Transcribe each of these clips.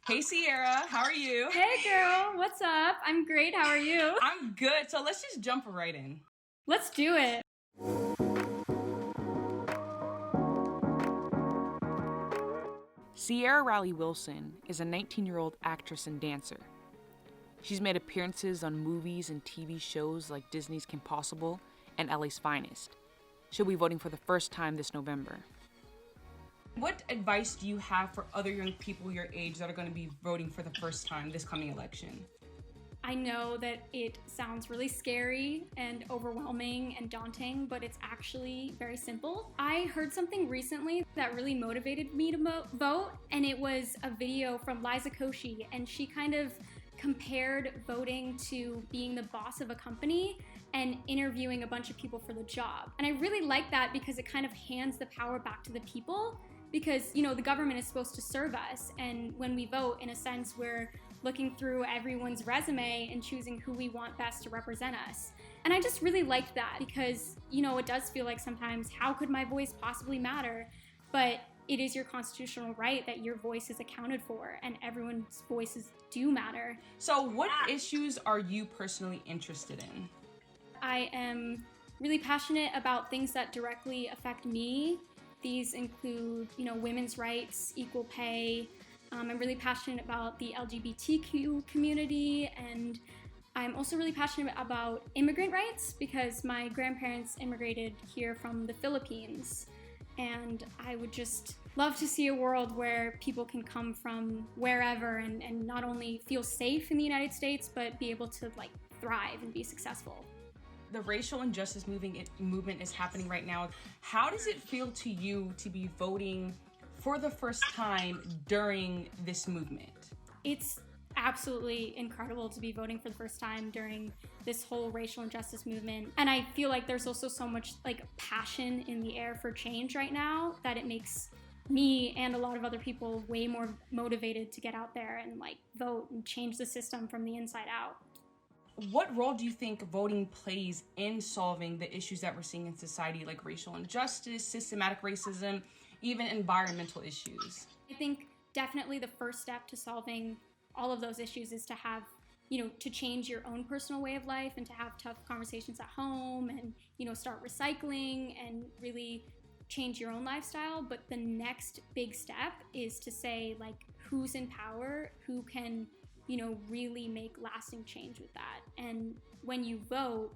Hey Ciara, how are you? Hey girl, what's up? I'm great, how are you? I'm good, so let's just jump right in. Let's do it. Ciara Riley Wilson is a 19-year-old actress and dancer. She's made appearances on movies and TV shows like Disney's Kim Possible and LA's Finest. She'll be voting for the first time this November. What advice do you have for other young people your age that are going to be voting for the first time this coming election? I know that it sounds really scary and overwhelming and daunting, but it's actually very simple. I heard something recently that really motivated me to vote, and it was a video from Liza Koshy, and she kind of compared voting to being the boss of a company and interviewing a bunch of people for the job. And I really like that because it kind of hands the power back to the people. Because, the government is supposed to serve us, and when we vote, in a sense, we're looking through everyone's resume and choosing who we want best to represent us. And I just really liked that because, it does feel like sometimes, how could my voice possibly matter? But it is your constitutional right that your voice is accounted for, and everyone's voices do matter. So what issues are you personally interested in? I am really passionate about things that directly affect me. These include, women's rights, equal pay. I'm really passionate about the LGBTQ community, and I'm also really passionate about immigrant rights because my grandparents immigrated here from the Philippines, and I would just love to see a world where people can come from wherever and not only feel safe in the United States, but be able to thrive and be successful. The racial injustice movement is happening right now. How does it feel to you to be voting for the first time during this movement? It's absolutely incredible to be voting for the first time during this whole racial injustice movement. And I feel like there's also so much passion in the air for change right now that it makes me and a lot of other people way more motivated to get out there and vote and change the system from the inside out. What role do you think voting plays in solving the issues that we're seeing in society, like racial injustice, systematic racism, even environmental issues? I think definitely the first step to solving all of those issues is to have, to change your own personal way of life and to have tough conversations at home and, start recycling and really change your own lifestyle. But the next big step is to say, who's in power, who can really make lasting change with that. And when you vote,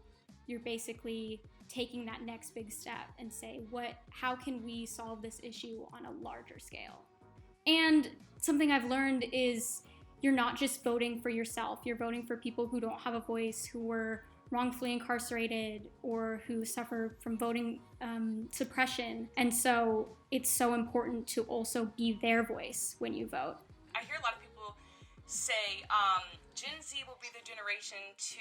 you're basically taking that next big step and say, how can we solve this issue on a larger scale? And something I've learned is you're not just voting for yourself, you're voting for people who don't have a voice, who were wrongfully incarcerated or who suffer from voting suppression. And so it's so important to also be their voice when you vote. I hear a lot of people say Gen Z will be the generation to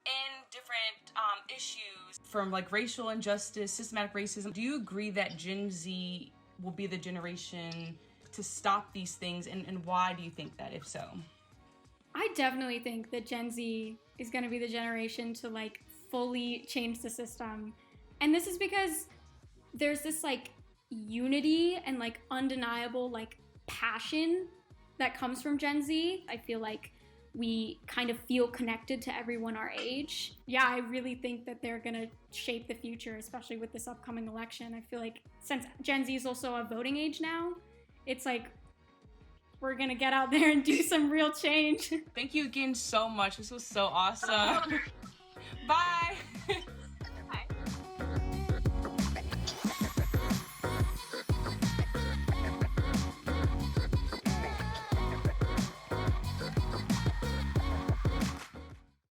end different issues from racial injustice, systematic racism. Do you agree that Gen Z will be the generation to stop these things, and why do you think that, if so? I definitely think that Gen Z is going to be the generation to fully change the system. And this is because there's this unity and undeniable passion that comes from Gen Z. I feel like we kind of feel connected to everyone our age. Yeah, I really think that they're gonna shape the future, especially with this upcoming election. I feel like since Gen Z is also a voting age now, it's we're gonna get out there and do some real change. Thank you again so much. This was so awesome. Bye.